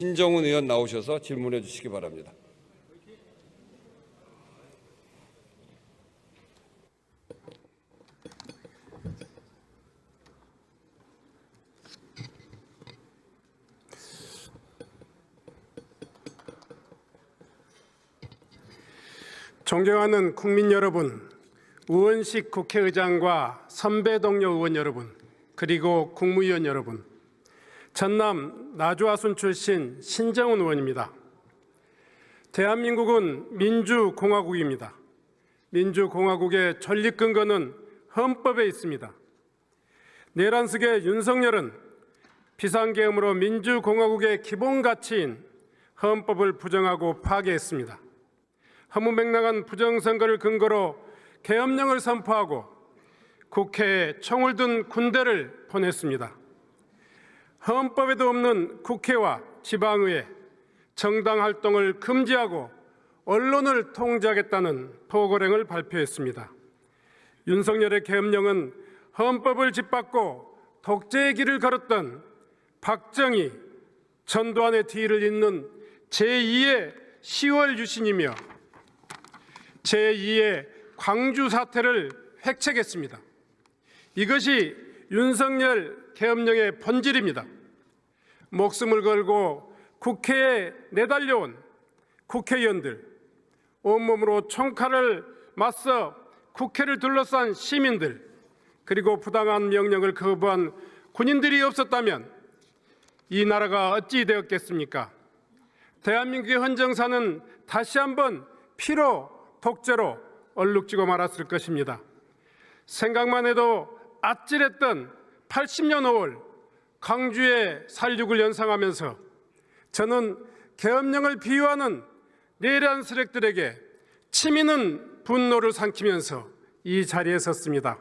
신정훈 의원 나오셔서 질문해 주시기 바랍니다. 존경하는 국민 여러분, 우원식 국회의장과 선배 동료 의원 여러분, 그리고 국무위원 여러분, 전남 나주화순 출신 신정훈 의원입니다. 대한민국은 민주공화국입니다. 민주공화국의 존립 근거는 헌법에 있습니다. 내란숙의 윤석열은 비상계엄으로 민주공화국의 기본 가치인 헌법을 부정하고 파괴했습니다. 허무맹랑한 부정선거를 근거로 계엄령을 선포하고 국회에 총을 든 군대를 보냈습니다. 헌법에도 없는 국회와 지방의회, 정당 활동을 금지하고 언론을 통제하겠다는 포고령을 발표했습니다. 윤석열의 계엄령은 헌법을 짓밟고 독재의 길을 걸었던 박정희, 전두환의 뒤를 잇는 제2의 10월 유신이며 제2의 광주 사태를 획책했습니다. 이것이 윤석열 계엄령의 본질입니다. 목숨을 걸고 국회에 내달려온 국회의원들, 온몸으로 총칼을 맞서 국회를 둘러싼 시민들, 그리고 부당한 명령을 거부한 군인들이 없었다면 이 나라가 어찌 되었겠습니까? 대한민국의 헌정사는 다시 한번 피로 독재로 얼룩지고 말았을 것입니다. 생각만 해도 아찔했던 80년 5월 광주의 살육을 연상하면서 저는 계엄령을 비유하는 내란 세력들에게 치미는 분노를 삼키면서 이 자리에 섰습니다.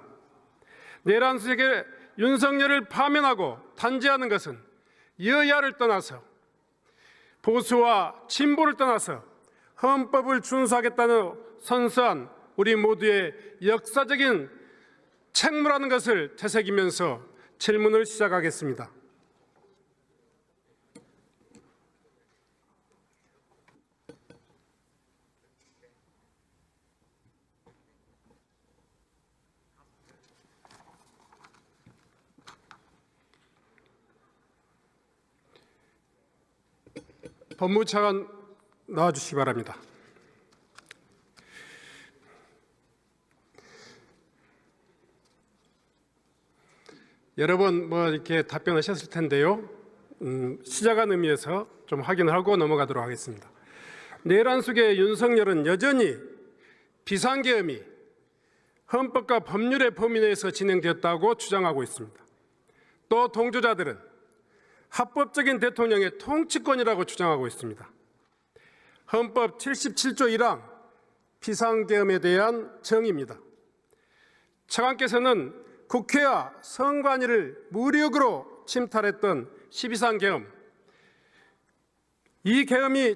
내란 세력의 윤석열을 파면하고 단죄하는 것은 여야를 떠나서 보수와 진보를 떠나서 헌법을 준수하겠다는 선서한 우리 모두의 역사적인 책무라는 것을 되새기면서 질문을 시작하겠습니다. 법무차관 나와주시기 바랍니다. 여러 번 이렇게 답변하셨을 텐데요. 시작한 의미에서 좀 확인을 하고 넘어가도록 하겠습니다. 내란 속의 윤석열은 여전히 비상계엄이 헌법과 법률의 범위 내에서 진행되었다고 주장하고 있습니다. 또 동조자들은 합법적인 대통령의 통치권이라고 주장하고 있습니다. 헌법 77조 1항 비상계엄에 대한 정의입니다. 차관께서는 국회와 선관위를 무력으로 침탈했던 12.3 계엄, 이 계엄이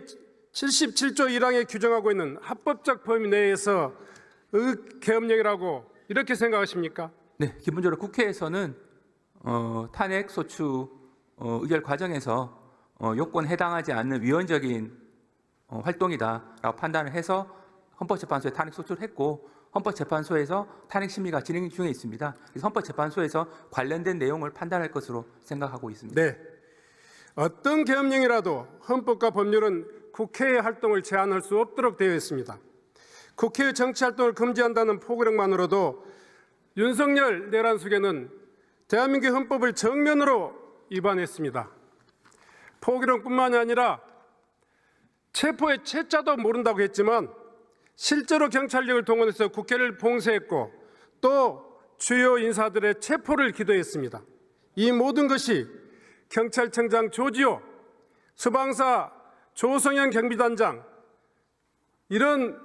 77조 1항에 규정하고 있는 합법적 범위 내에서 계엄령이라고 이렇게 생각하십니까? 네, 기본적으로 국회에서는 탄핵 소추 의결 과정에서 요건에 해당하지 않는 위헌적인 활동이다라고 판단을 해서 헌법재판소에 탄핵 소추를 했고 헌법재판소에서 탄핵 심리가 진행 중에 있습니다. 그래서 헌법재판소에서 관련된 내용을 판단할 것으로 생각하고 있습니다. 네, 어떤 계엄령이라도 헌법과 법률은 국회의 활동을 제한할 수 없도록 되어 있습니다. 국회의 정치활동을 금지한다는 포고령만으로도 윤석열 내란 속에는 대한민국의 헌법을 정면으로 위반했습니다. 포고령뿐만이 아니라 체포의 채자도 모른다고 했지만 실제로 경찰력을 동원해서 국회를 봉쇄했고 또 주요 인사들의 체포를 기도했습니다. 이 모든 것이 경찰청장 조지호, 수방사 조성현 경비단장, 이런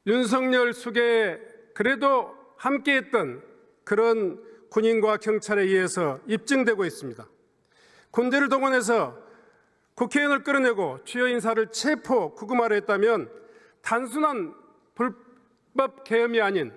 윤석열 수계에 그래도 함께했던 그런 군인과 경찰에 의해서 입증되고 있습니다. 군대를 동원해서 국회의원을 끌어내고 주요 인사를 체포, 구금하려 했다면 단순한 불법 계엄이 아닌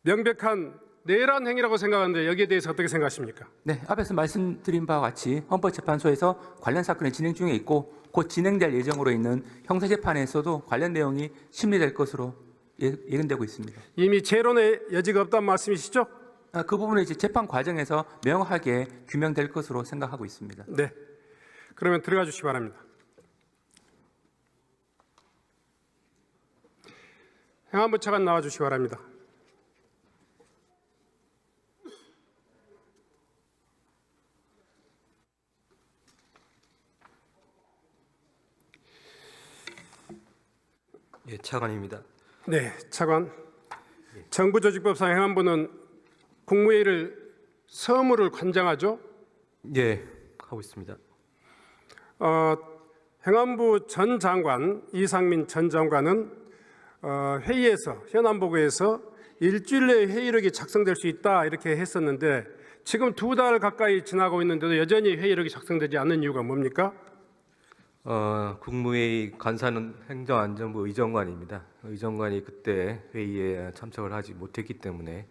명백한 내란 행위라고 생각하는데 여기에 대해서 어떻게 생각하십니까? 네, 앞에서 말씀드린 바와 같이 헌법재판소에서 관련 사건이 진행 중에 있고 곧 진행될 예정으로 있는 형사재판에서도 관련 내용이 심리될 것으로 예견되고 있습니다. 이미 재론의 여지가 없다는 말씀이시죠? 그 부분은 이제 재판 과정에서 명확하게 규명될 것으로 생각하고 있습니다. 네. 그러면 들어가 주시기 바랍니다. 행안부 차관 나와 주시기 바랍니다. 예, 차관입니다. 네, 차관. 정부조직법상 행안부는 국무회의를 서무를 관장하죠. 예, 하고 있습니다. 행안부 전 장관 이상민 전 장관은 회의에서 현안보고에서 일주일 내에 회의록이 작성될 수 있다 이렇게 했었는데 지금 2달 가까이 지나고 있는데도 여전히 회의록이 작성되지 않는 이유가 뭡니까? 국무회의 간사는 행정안전부 의정관입니다. 의정관이 그때 회의에 참석을 하지 못했기 때문에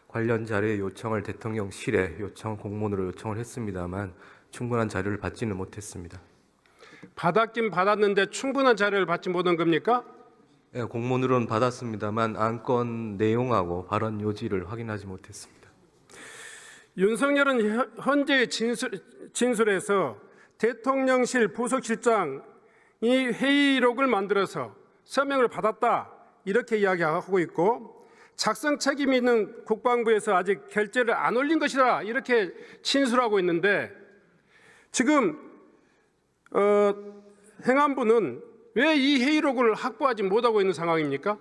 관련 자료의 요청을 대통령실에 공문으로 요청을 했습니다만 충분한 자료를 받지는 못했습니다. 받았긴 받았는데 충분한 자료를 받지 못한 겁니까? 예, 공문으로는 받았습니다만 안건 내용하고 발언 요지를 확인하지 못했습니다. 윤석열은 현재의 진술에서 대통령실 부속실장이 회의록을 만들어서 서명을 받았다 이렇게 이야기하고 있고 작성 책임이 있는 국방부에서 아직 결재를 안 올린 것이다 이렇게 진술하고 있는데 지금 행안부는 왜 이 회의록을 확보하지 못하고 있는 상황입니까?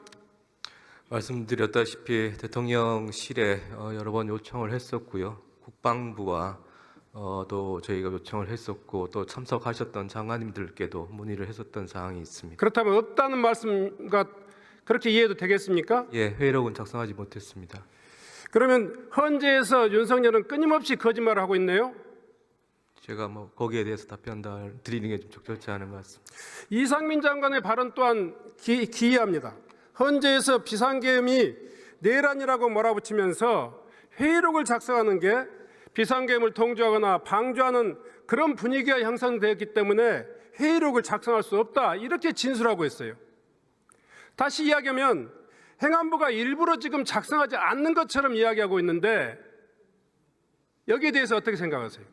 말씀드렸다시피 대통령실에 여러 번 요청을 했었고요. 국방부와 또 저희가 요청을 했었고 또 참석하셨던 장관님들께도 문의를 했었던 사항이 있습니다. 그렇다면 없다는 말씀과 그렇게 이해도 되겠습니까? 예, 회의록은 작성하지 못했습니다. 그러면 헌재에서 윤석열은 끊임없이 거짓말을 하고 있네요. 제가 거기에 대해서 답변 드리는 게 좀 적절치 않은 것 같습니다. 이상민 장관의 발언 또한 기이합니다. 헌재에서 비상계엄이 내란이라고 몰아붙이면서 회의록을 작성하는 게 비상계엄을 통제하거나 방조하는 그런 분위기가 형성되었기 때문에 회의록을 작성할 수 없다 이렇게 진술하고 있어요. 다시 이야기하면 행안부가 일부러 지금 작성하지 않는 것처럼 이야기하고 있는데 여기에 대해서 어떻게 생각하세요?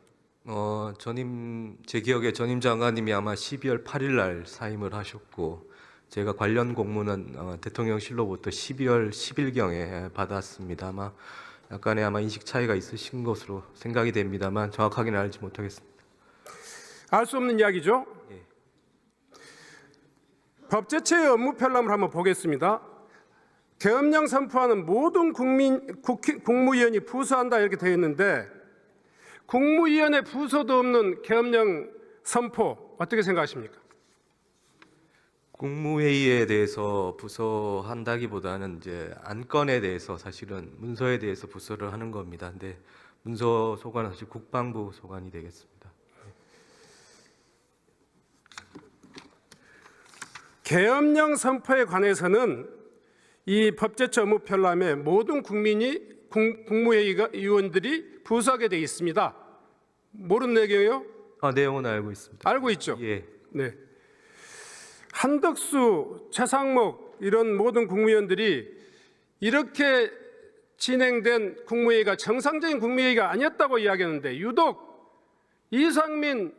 제 기억에 전임 장관님이 아마 12월 8일 날 사임을 하셨고 제가 관련 공문은 대통령실로부터 12월 10일경에 받았습니다. 약간의 인식 차이가 있으신 것으로 생각이 됩니다만 정확하게는 알지 못하겠습니다. 알 수 없는 이야기죠. 예. 법제처의 업무 편람을 한번 보겠습니다. 계엄령 선포하는 모든 국무위원이 부서한다 이렇게 되어 있는데 국무위원회 부서도 없는 계엄령 선포 어떻게 생각하십니까? 국무회의에 대해서 부서한다기보다는 이제 안건에 대해서 사실은 문서에 대해서 부서를 하는 겁니다. 근데 문서 소관은 사실 국방부 소관이 되겠습니다. 계엄령 선포에 관해서는 이 법제처 업무 편람에 모든 국무회의 의원들이 부서하게 되어 있습니다. 모르는 내용이요? 내용은 알고 있습니다. 알고 있죠. 예. 네. 한덕수, 최상목 이런 모든 국무위원들이 이렇게 진행된 국무회의가 정상적인 국무회의가 아니었다고 이야기하는데 유독 이상민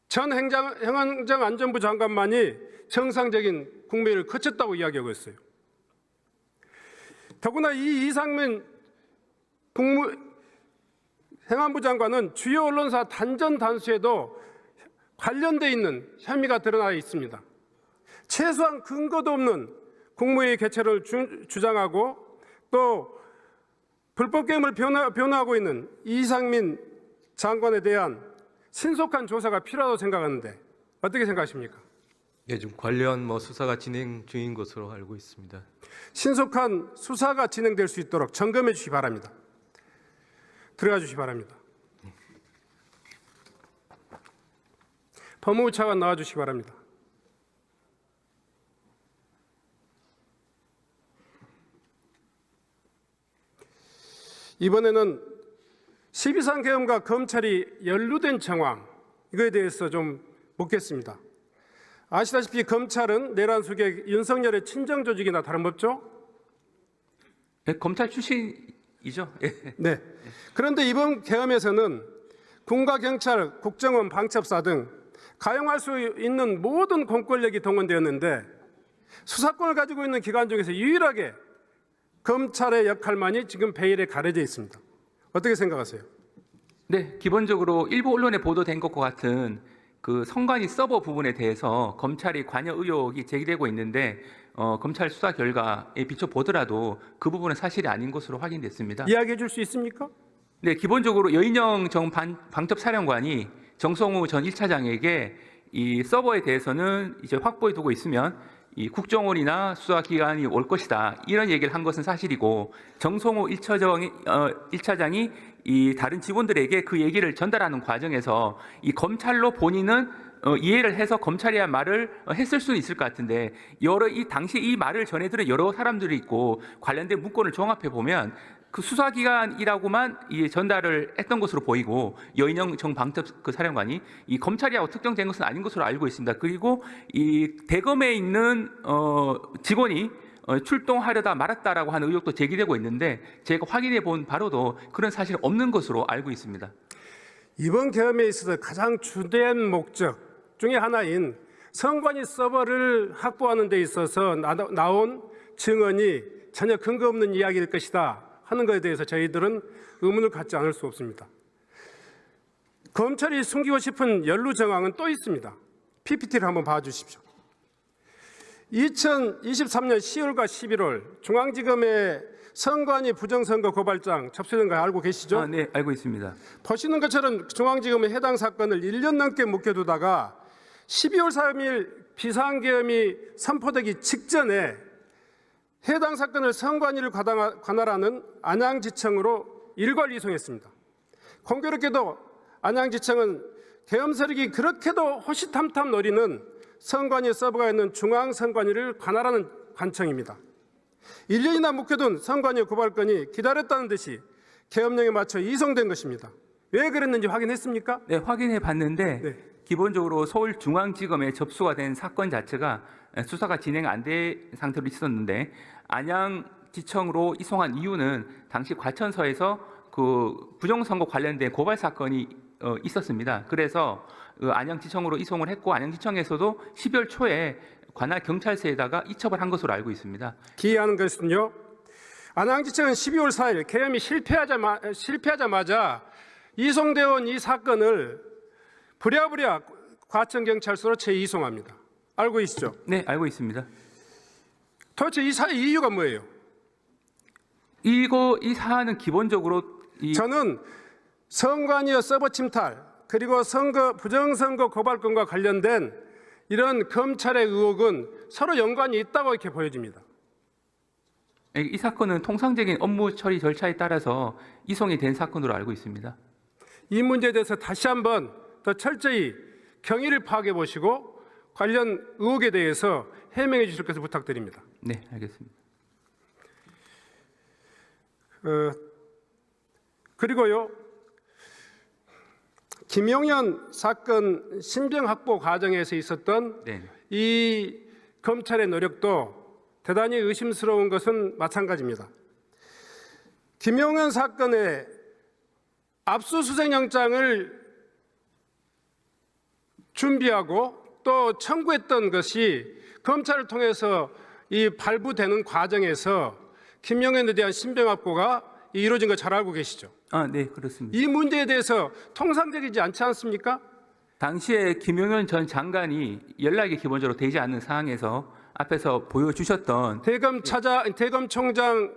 전 행정안전부 장관만이 정상적인 국무회의를 거쳤다고 이야기하고 있어요. 더구나 이 이상민 행안부 장관은 주요 언론사 단전 단수에도 관련돼 있는 혐의가 드러나 있습니다. 최소한 근거도 없는 국무회의 개최를 주장하고 또 불법 계엄을 변호하고 있는 이상민 장관에 대한 신속한 조사가 필요하다고 생각하는데 어떻게 생각하십니까? 예, 지금 관련 수사가 진행 중인 것으로 알고 있습니다. 신속한 수사가 진행될 수 있도록 점검해 주시기 바랍니다. 들어가 주시기 바랍니다. 법무부 차관 나와 주시기 바랍니다. 이번에는 12.3 계엄과 검찰이 연루된 정황, 이거에 대해서 좀 묻겠습니다. 아시다시피 검찰은 내란 수객 윤석열의 친정 조직이나 다름없죠? 네, 검찰 출신이죠. 예. 네. 그런데 이번 계엄에서는 군과 경찰, 국정원, 방첩사 등 가용할 수 있는 모든 공권력이 동원되었는데 수사권을 가지고 있는 기관 중에서 유일하게 검찰의 역할만이 지금 베일에 가려져 있습니다. 어떻게 생각하세요? 네, 기본적으로 일부 언론에 보도된 것과 같은 그 선관위 서버 부분에 대해서 검찰이 관여 의혹이 제기되고 있는데 검찰 수사 결과에 비춰 보더라도 그 부분은 사실이 아닌 것으로 확인됐습니다. 이야기해 줄 수 있습니까? 네, 기본적으로 여인영 전 방첩사령관이 정성우 전 1차장에게 이 서버에 대해서는 이제 확보해 두고 있으면 이 국정원이나 수사기관이 올 것이다, 이런 얘기를 한 것은 사실이고, 정성호 1차장이 이 다른 직원들에게 그 얘기를 전달하는 과정에서 이 검찰로 본인은 이해를 해서 검찰이야 말을 했을 수는 있을 것 같은데, 이 당시 이 말을 전해들은 여러 사람들이 있고 관련된 문건을 종합해 보면 그 수사기관이라고만 전달을 했던 것으로 보이고, 여인영 정 방첩 그 사령관이 이 검찰이라고 특정된 것은 아닌 것으로 알고 있습니다. 그리고 이 대검에 있는 직원이 출동하려다 말았다라고 하는 의혹도 제기되고 있는데, 제가 확인해 본 바로도 그런 사실은 없는 것으로 알고 있습니다. 이번 계엄에 있어서 가장 주된 목적 중에 하나인 선관위 서버를 확보하는 데 있어서 나온 증언이 전혀 근거 없는 이야기일 것이다 하는 것에 대해서 저희들은 의문을 갖지 않을 수 없습니다. 검찰이 숨기고 싶은 연루 정황은 또 있습니다. PPT를 한번 봐주십시오. 2023년 10월과 11월 중앙지검에 선관위 부정선거 고발장 접수된 거 알고 계시죠? 네, 알고 있습니다. 보시는 것처럼 중앙지검은 해당 사건을 1년 넘게 묵혀두다가 12월 3일 비상계엄이 선포되기 직전에 해당 사건을 선관위를 관할하는 안양지청으로 일괄 이송했습니다. 공교롭게도 안양지청은 계엄 세력이 그렇게도 호시탐탐 노리는 선관위 서버가 있는 중앙선관위를 관할하는 관청입니다. 1년이나 묵혀둔 선관위 고발건이 기다렸다는 듯이 계엄령에 맞춰 이송된 것입니다. 왜 그랬는지 확인했습니까? 네, 확인해 봤는데 네. 기본적으로 서울중앙지검에 접수가 된 사건 자체가 수사가 진행 안 된 상태로 있었는데, 안양지청으로 이송한 이유는 당시 과천서에서 그 부정선거 관련된 고발 사건이 있었습니다. 그래서 안양지청으로 이송을 했고, 안양지청에서도 12월 초에 관할 경찰서에다가 이첩을 한 것으로 알고 있습니다. 기이하는 것은요, 안양지청은 12월 4일 계엄이 실패하자마자 이송되어 온 이 사건을 부랴부랴 과천경찰서로 재이송합니다. 알고 있시죠? 네, 알고 있습니다. 도대체 이 사의 이유가 뭐예요? 이 사안은 기본적으로 저는 선관위의 서버 침탈 그리고 부정선거 고발건과 관련된 이런 검찰의 의혹은 서로 연관이 있다고 이렇게 보여집니다. 이 사건은 통상적인 업무 처리 절차에 따라서 이송이 된 사건으로 알고 있습니다. 이 문제에 대해서 다시 한번 더 철저히 경위를 파악해 보시고 관련 의혹에 대해서 해명해 주실 것을 부탁드립니다. 네, 알겠습니다. 그리고요, 김용현 사건 신병 확보 과정에서 있었던 네. 이 검찰의 노력도 대단히 의심스러운 것은 마찬가지입니다. 김용현 사건의 압수수색영장을 준비하고 또 청구했던 것이 검찰을 통해서 이 발부되는 과정에서 김용현에 대한 신병 확보가 이루어진 거 잘 알고 계시죠? 네, 그렇습니다. 이 문제에 대해서 통상적이지 않지 않습니까? 당시에 김용현 전 장관이 연락이 기본적으로 되지 않는 상황에서 앞에서 보여주셨던 대검총장,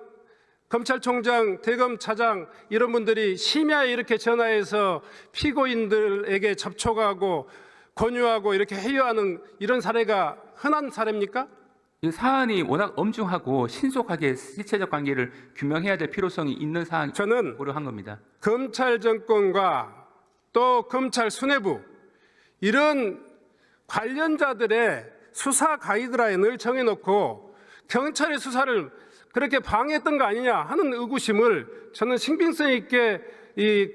검찰총장, 대검차장 이런 분들이 심야에 이렇게 전화해서 피고인들에게 접촉하고 권유하고 이렇게 회유하는 이런 사례가 흔한 사례입니까? 이 사안이 워낙 엄중하고 신속하게 실체적 관계를 규명해야 될 필요성이 있는 사안을 저는 고려한 겁니다. 검찰 정권과 또 검찰 수뇌부 이런 관련자들의 수사 가이드라인을 정해놓고 경찰의 수사를 그렇게 방해했던 거 아니냐 하는 의구심을 저는 신빙성 있게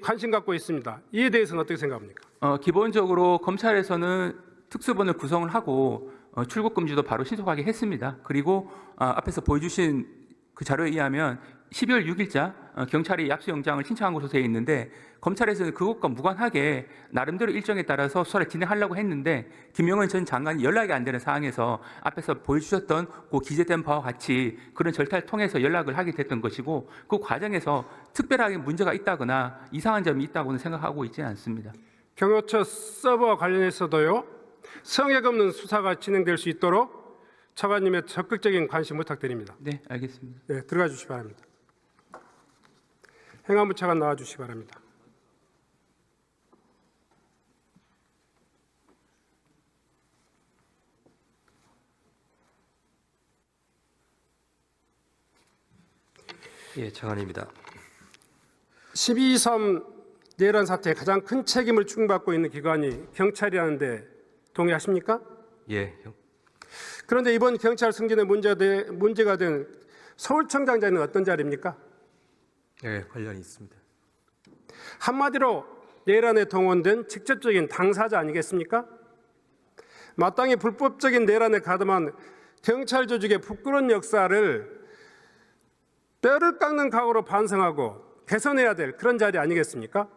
관심 갖고 있습니다. 이에 대해서는 어떻게 생각합니까? 기본적으로 검찰에서는 특수본을 구성을 하고 출국 금지도 바로 신속하게 했습니다. 그리고 앞에서 보여주신 그 자료에 의하면 12월 6일자 경찰이 압수영장을 신청한 것으로 되어 있는데 검찰에서는 그것과 무관하게 나름대로 일정에 따라서 수사를 진행하려고 했는데 김영은 전 장관이 연락이 안 되는 상황에서 앞에서 보여주셨던 그 기재된 바와 같이 그런 절차를 통해서 연락을 하게 됐던 것이고 그 과정에서 특별하게 문제가 있다거나 이상한 점이 있다고는 생각하고 있지는 않습니다. 경호처 서버와 관련해서도요. 성역 없는 수사가 진행될 수 있도록 차관님의 적극적인 관심 부탁드립니다. 네, 알겠습니다. 네, 들어가 주시기 바랍니다. 행안부 차관 나와 주시기 바랍니다. 예, 차관입니다. 12.3 내란 사태에 가장 큰 책임을 추궁받고 있는 기관이 경찰이라는데 동의하십니까? 예, 그런데 이번 경찰 승진의 문제가 된 서울청장 자리는 어떤 자리입니까? 예, 관련이 있습니다. 한마디로 내란에 동원된 직접적인 당사자 아니겠습니까? 마땅히 불법적인 내란에 가담한 경찰 조직의 부끄러운 역사를 뼈를 깎는 각오로 반성하고 개선해야 될 그런 자리 아니겠습니까?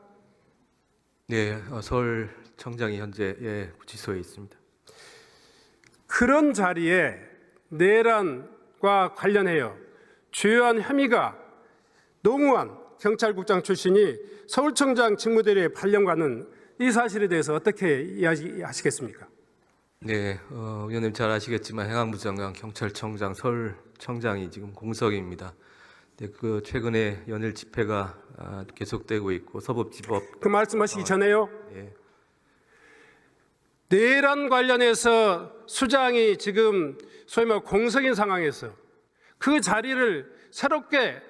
네, 서울청장이 현재 구치소에 있습니다. 그런 자리에 내란과 관련해요 주요한 혐의가 노무환 경찰국장 출신이 서울청장 직무대리에 발령받는 이 사실에 대해서 어떻게 이야기하시겠습니까? 네, 의원님 잘 아시겠지만 행안부 장관, 경찰청장, 서울청장이 지금 공석입니다. 네, 그 최근에 연일 집회가 계속되고 있고 서법지법 그 말씀하시기 전에요. 예. 내란 관련해서 수장이 지금 소위 말해 공석인 상황에서 그 자리를 새롭게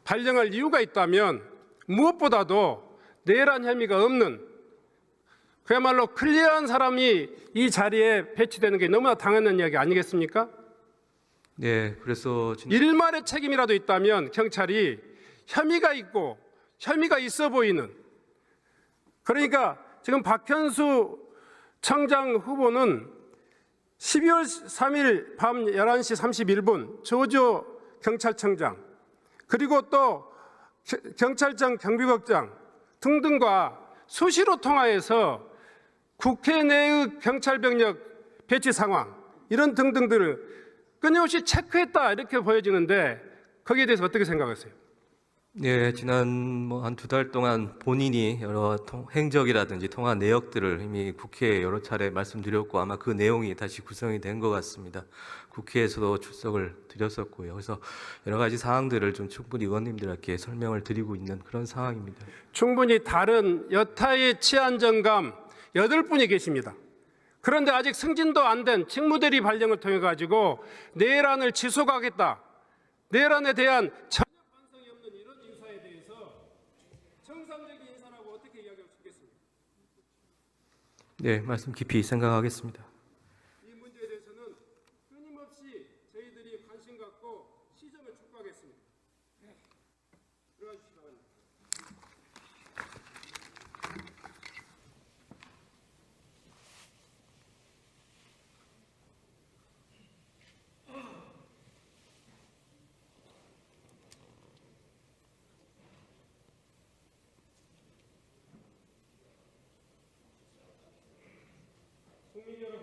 발령할 이유가 있다면 무엇보다도 내란 혐의가 없는 그야말로 클리어한 사람이 이 자리에 배치되는 게 너무나 당연한 이야기 아니겠습니까? 네, 그래서 일말의 책임이라도 있다면 경찰이 혐의가 있고 혐의가 있어 보이는 그러니까 지금 박현수 청장 후보는 12월 3일 밤 11시 31분 조조 경찰청장 그리고 또 경찰청 경비국장 등등과 수시로 통화해서 국회 내의 경찰병력 배치 상황 이런 등등들을 끊임없이 체크했다 이렇게 보여지는데 거기에 대해서 어떻게 생각하세요? 네, 지난 한 두 달 동안 본인이 여러 행적이라든지 통화 내역들을 이미 국회에 여러 차례 말씀드렸고 아마 그 내용이 다시 구성이 된 것 같습니다. 국회에서도 출석을 드렸었고요. 그래서 여러 가지 사항들을 좀 충분히 의원님들께 설명을 드리고 있는 그런 상황입니다. 충분히 다른 여타의 치안정감 8분이 계십니다. 그런데 아직 승진도 안 된 직무대리 발령을 통해 가지고 내란을 지속하겠다. 내란에 대한 전혀 반성이 없는 이런 인사에 대해서 정상적인 인사라고 어떻게 이야기할 수 있겠습니까? 네, 말씀 깊이 생각하겠습니다. 이 문제에 대해서는 끊임없이 저희들이 관심 갖고 시정을 촉구하겠습니다. 들어가 주시기 바랍니다. 국민 여러분.